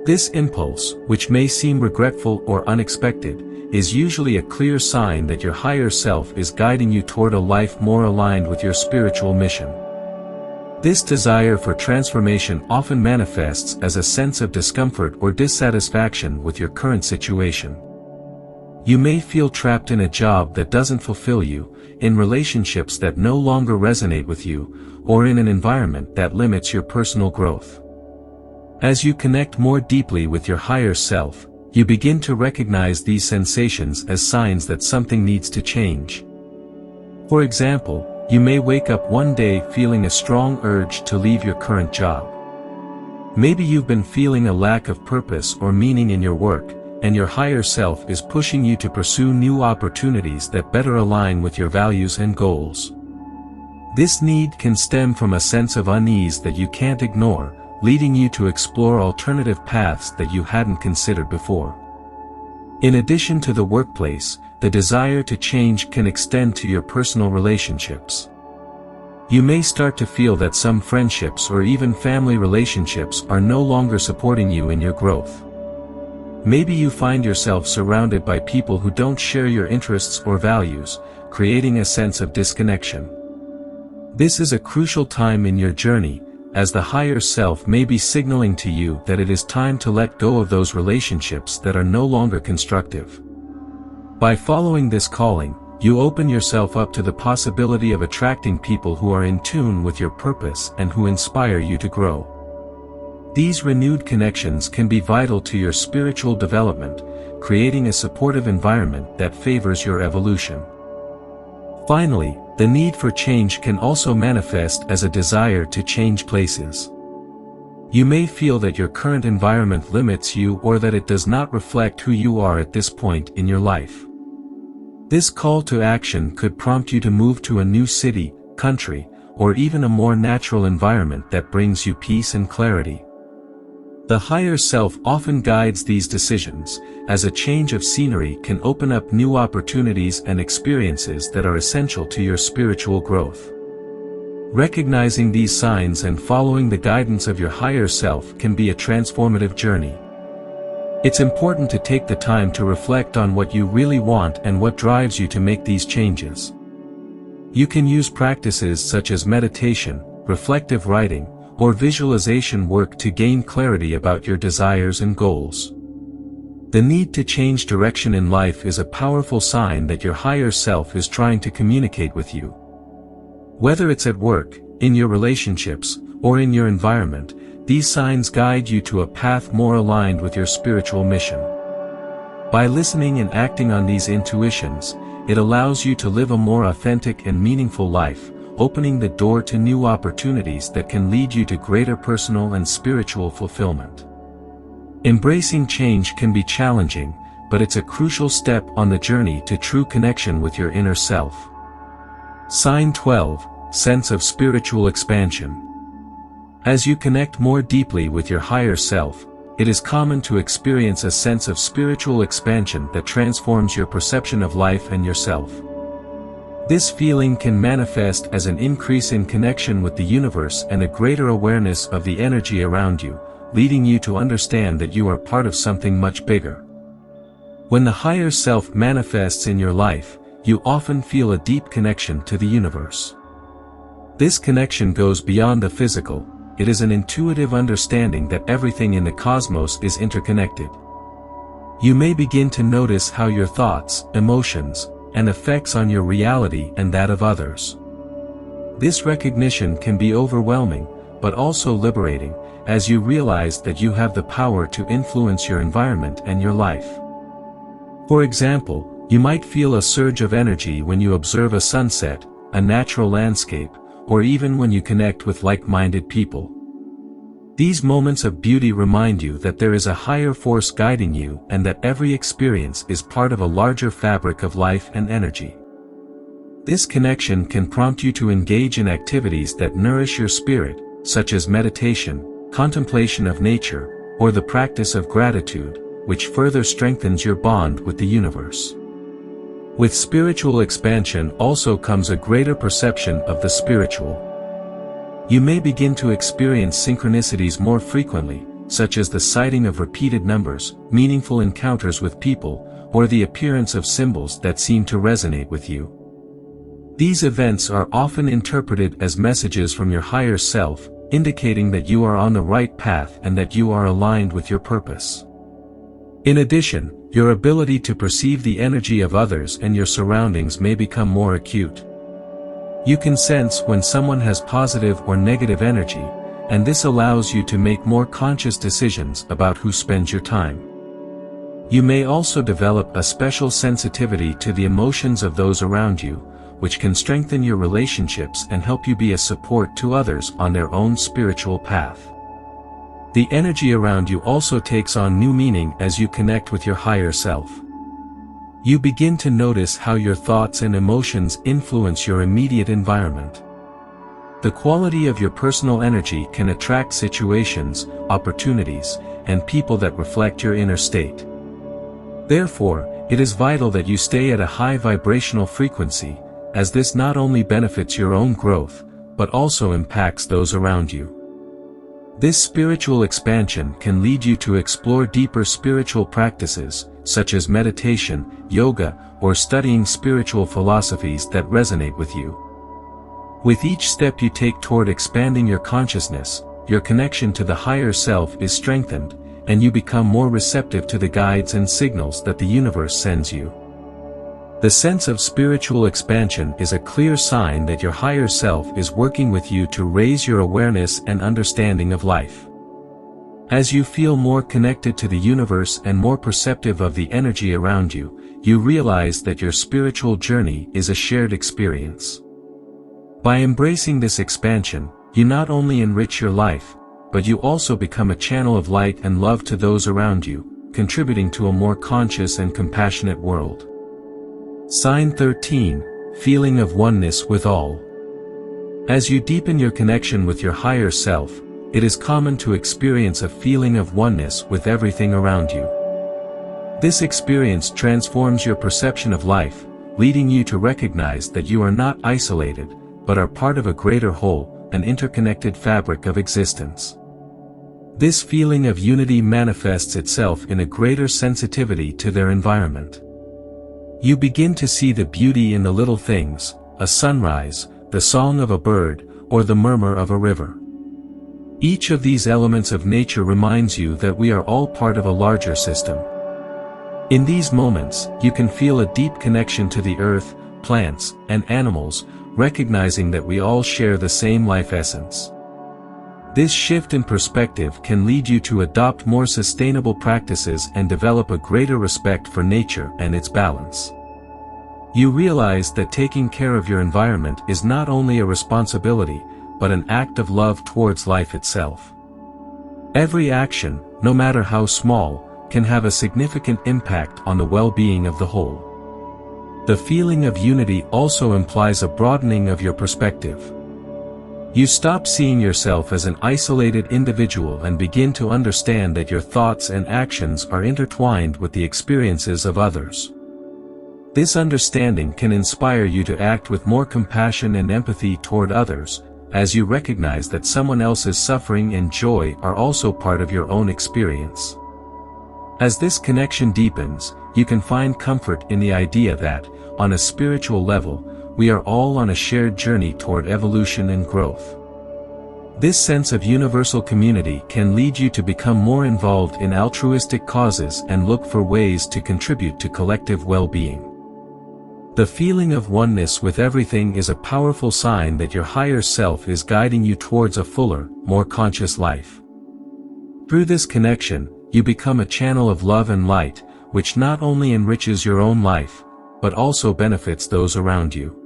This impulse, which may seem regretful or unexpected, is usually a clear sign that your higher self is guiding you toward a life more aligned with your spiritual mission. This desire for transformation often manifests as a sense of discomfort or dissatisfaction with your current situation. You may feel trapped in a job that doesn't fulfill you, in relationships that no longer resonate with you, or in an environment that limits your personal growth. As you connect more deeply with your higher self, you begin to recognize these sensations as signs that something needs to change. For example, you may wake up one day feeling a strong urge to leave your current job. Maybe you've been feeling a lack of purpose or meaning in your work, and your higher self is pushing you to pursue new opportunities that better align with your values and goals. This need can stem from a sense of unease that you can't ignore, leading you to explore alternative paths that you hadn't considered before. In addition to the workplace, the desire to change can extend to your personal relationships. You may start to feel that some friendships or even family relationships are no longer supporting you in your growth. Maybe you find yourself surrounded by people who don't share your interests or values, creating a sense of disconnection. This is a crucial time in your journey, as the higher self may be signaling to you that it is time to let go of those relationships that are no longer constructive. By following this calling, you open yourself up to the possibility of attracting people who are in tune with your purpose and who inspire you to grow. These renewed connections can be vital to your spiritual development, creating a supportive environment that favors your evolution. Finally, the need for change can also manifest as a desire to change places. You may feel that your current environment limits you or that it does not reflect who you are at this point in your life. This call to action could prompt you to move to a new city, country, or even a more natural environment that brings you peace and clarity. The higher self often guides these decisions, as a change of scenery can open up new opportunities and experiences that are essential to your spiritual growth. Recognizing these signs and following the guidance of your higher self can be a transformative journey. It's important to take the time to reflect on what you really want and what drives you to make these changes. You can use practices such as meditation, reflective writing, or visualization work to gain clarity about your desires and goals. The need to change direction in life is a powerful sign that your higher self is trying to communicate with you. Whether it's at work, in your relationships, or in your environment, these signs guide you to a path more aligned with your spiritual mission. By listening and acting on these intuitions, it allows you to live a more authentic and meaningful life, opening the door to new opportunities that can lead you to greater personal and spiritual fulfillment. Embracing change can be challenging, but it's a crucial step on the journey to true connection with your inner self. Sign 12, Sense of Spiritual Expansion. As you connect more deeply with your higher self, it is common to experience a sense of spiritual expansion that transforms your perception of life and yourself. This feeling can manifest as an increase in connection with the universe and a greater awareness of the energy around you, leading you to understand that you are part of something much bigger. When the higher self manifests in your life, you often feel a deep connection to the universe. This connection goes beyond the physical. It is an intuitive understanding that everything in the cosmos is interconnected. You may begin to notice how your thoughts, emotions, and effects on your reality and that of others. This recognition can be overwhelming, but also liberating, as you realize that you have the power to influence your environment and your life. For example, you might feel a surge of energy when you observe a sunset, a natural landscape, or even when you connect with like-minded people. These moments of beauty remind you that there is a higher force guiding you and that every experience is part of a larger fabric of life and energy. This connection can prompt you to engage in activities that nourish your spirit, such as meditation, contemplation of nature, or the practice of gratitude, which further strengthens your bond with the universe. With spiritual expansion also comes a greater perception of the spiritual. You may begin to experience synchronicities more frequently, such as the sighting of repeated numbers, meaningful encounters with people, or the appearance of symbols that seem to resonate with you. These events are often interpreted as messages from your higher self, indicating that you are on the right path and that you are aligned with your purpose. In addition, your ability to perceive the energy of others and your surroundings may become more acute. You can sense when someone has positive or negative energy, and this allows you to make more conscious decisions about who spends your time. You may also develop a special sensitivity to the emotions of those around you, which can strengthen your relationships and help you be a support to others on their own spiritual path. The energy around you also takes on new meaning as you connect with your higher self. You begin to notice how your thoughts and emotions influence your immediate environment. The quality of your personal energy can attract situations, opportunities, and people that reflect your inner state. Therefore, it is vital that you stay at a high vibrational frequency, as this not only benefits your own growth, but also impacts those around you. This spiritual expansion can lead you to explore deeper spiritual practices, such as meditation, yoga, or studying spiritual philosophies that resonate with you. With each step you take toward expanding your consciousness, your connection to the higher self is strengthened, and you become more receptive to the guides and signals that the universe sends you. The sense of spiritual expansion is a clear sign that your higher self is working with you to raise your awareness and understanding of life. As you feel more connected to the universe and more perceptive of the energy around you, you realize that your spiritual journey is a shared experience. By embracing this expansion, you not only enrich your life, but you also become a channel of light and love to those around you, contributing to a more conscious and compassionate world. Sign 13, Feeling of Oneness with All. As you deepen your connection with your higher self, it is common to experience a feeling of oneness with everything around you. This experience transforms your perception of life, leading you to recognize that you are not isolated, but are part of a greater whole, an interconnected fabric of existence. This feeling of unity manifests itself in a greater sensitivity to their environment. You begin to see the beauty in the little things, a sunrise, the song of a bird, or the murmur of a river. Each of these elements of nature reminds you that we are all part of a larger system. In these moments, you can feel a deep connection to the earth, plants, and animals, recognizing that we all share the same life essence. This shift in perspective can lead you to adopt more sustainable practices and develop a greater respect for nature and its balance. You realize that taking care of your environment is not only a responsibility, but an act of love towards life itself. Every action, no matter how small, can have a significant impact on the well-being of the whole. The feeling of unity also implies a broadening of your perspective. You stop seeing yourself as an isolated individual and begin to understand that your thoughts and actions are intertwined with the experiences of others. This understanding can inspire you to act with more compassion and empathy toward others, as you recognize that someone else's suffering and joy are also part of your own experience. As this connection deepens, you can find comfort in the idea that, on a spiritual level, we are all on a shared journey toward evolution and growth. This sense of universal community can lead you to become more involved in altruistic causes and look for ways to contribute to collective well-being. The feeling of oneness with everything is a powerful sign that your higher self is guiding you towards a fuller, more conscious life. Through this connection, you become a channel of love and light, which not only enriches your own life, but also benefits those around you.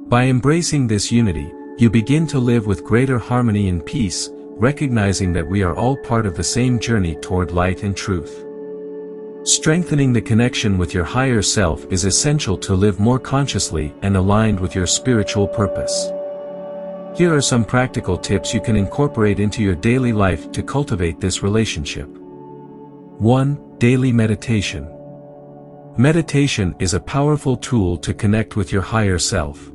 By embracing this unity, you begin to live with greater harmony and peace, recognizing that we are all part of the same journey toward light and truth. Strengthening the connection with your higher self is essential to live more consciously and aligned with your spiritual purpose. Here are some practical tips you can incorporate into your daily life to cultivate this relationship. 1. Daily meditation. Meditation is a powerful tool to connect with your higher self.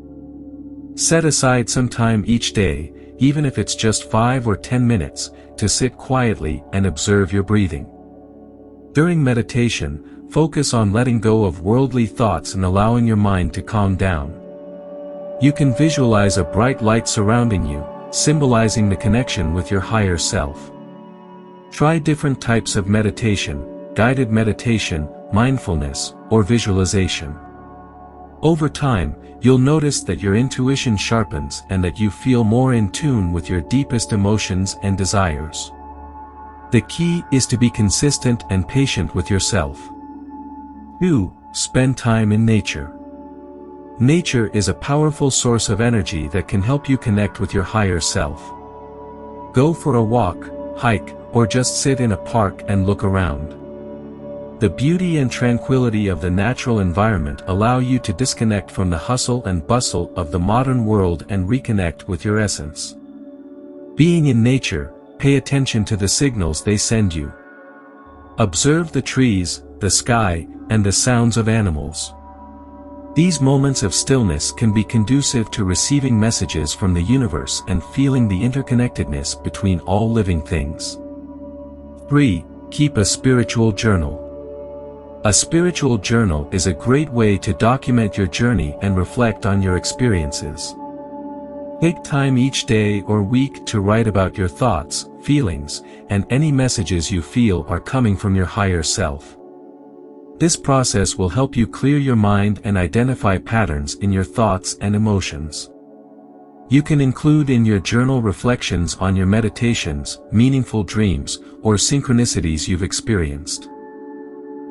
Set aside some time each day, even if it's just 5 or 10 minutes, to sit quietly and observe your breathing. During meditation, focus on letting go of worldly thoughts and allowing your mind to calm down. You can visualize a bright light surrounding you, symbolizing the connection with your higher self. Try different types of meditation, guided meditation, mindfulness, or visualization. Over time, you'll notice that your intuition sharpens and that you feel more in tune with your deepest emotions and desires. The key is to be consistent and patient with yourself. 2. Spend time in nature. Nature is a powerful source of energy that can help you connect with your higher self. Go for a walk, hike, or just sit in a park and look around. The beauty and tranquility of the natural environment allow you to disconnect from the hustle and bustle of the modern world and reconnect with your essence. Being in nature, pay attention to the signals they send you. Observe the trees, the sky, and the sounds of animals. These moments of stillness can be conducive to receiving messages from the universe and feeling the interconnectedness between all living things. 3. Keep a spiritual journal. A spiritual journal is a great way to document your journey and reflect on your experiences. Take time each day or week to write about your thoughts, feelings, and any messages you feel are coming from your higher self. This process will help you clear your mind and identify patterns in your thoughts and emotions. You can include in your journal reflections on your meditations, meaningful dreams, or synchronicities you've experienced.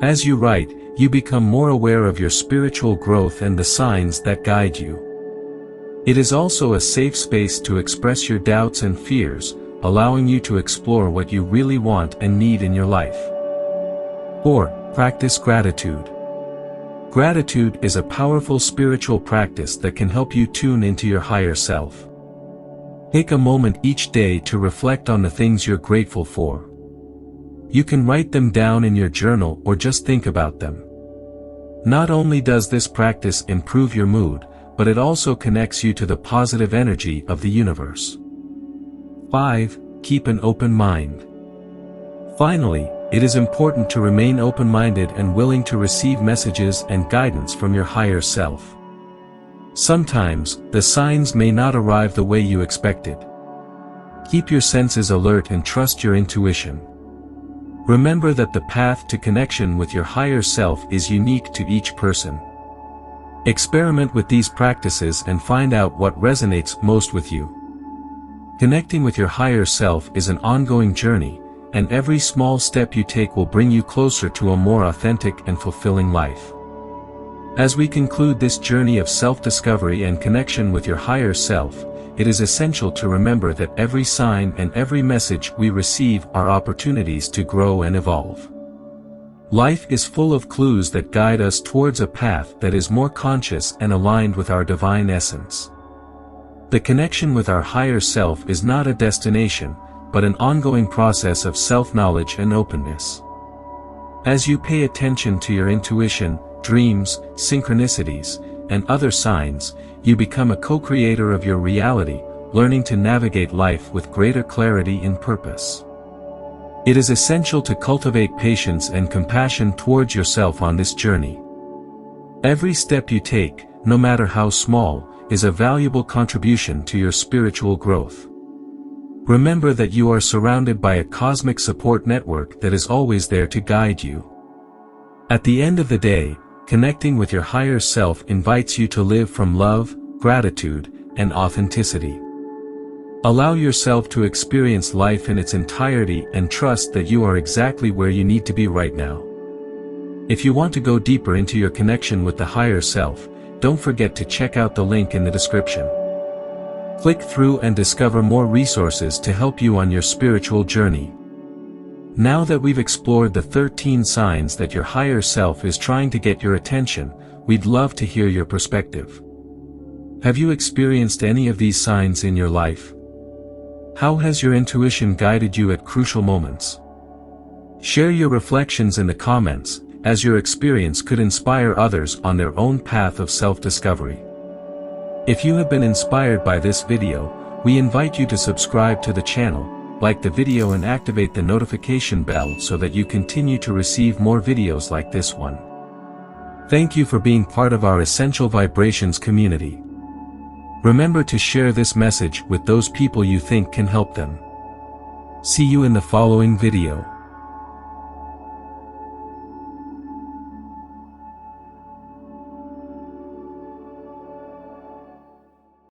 As you write, you become more aware of your spiritual growth and the signs that guide you. It is also a safe space to express your doubts and fears, allowing you to explore what you really want and need in your life. 4. Practice gratitude. Gratitude is a powerful spiritual practice that can help you tune into your higher self. Take a moment each day to reflect on the things you're grateful for. You can write them down in your journal or just think about them. Not only does this practice improve your mood, but it also connects you to the positive energy of the universe. 5. Keep an open mind. Finally, it is important to remain open-minded and willing to receive messages and guidance from your higher self. Sometimes, the signs may not arrive the way you expected. Keep your senses alert and trust your intuition. Remember that the path to connection with your higher self is unique to each person. Experiment with these practices and find out what resonates most with you. Connecting with your higher self is an ongoing journey, and every small step you take will bring you closer to a more authentic and fulfilling life. As we conclude this journey of self-discovery and connection with your higher self, it is essential to remember that every sign and every message we receive are opportunities to grow and evolve. Life is full of clues that guide us towards a path that is more conscious and aligned with our divine essence. The connection with our higher self is not a destination, but an ongoing process of self-knowledge and openness. As you pay attention to your intuition, dreams, synchronicities, and other signs, you become a co-creator of your reality, learning to navigate life with greater clarity and purpose. It is essential to cultivate patience and compassion towards yourself on this journey. Every step you take, no matter how small, is a valuable contribution to your spiritual growth. Remember that you are surrounded by a cosmic support network that is always there to guide you. At the end of the day, connecting with your higher self invites you to live from love, gratitude, and authenticity. Allow yourself to experience life in its entirety and trust that you are exactly where you need to be right now. If you want to go deeper into your connection with the higher self, don't forget to check out the link in the description. Click through and discover more resources to help you on your spiritual journey. Now that we've explored the 13 signs that your higher self is trying to get your attention, we'd love to hear your perspective. Have you experienced any of these signs in your life? How has your intuition guided you at crucial moments? Share your reflections in the comments, as your experience could inspire others on their own path of self-discovery. If you have been inspired by this video, we invite you to subscribe to the channel, like the video and activate the notification bell so that you continue to receive more videos like this one. Thank you for being part of our Essential Vibrations community. Remember to share this message with those people you think can help them. See you in the following video.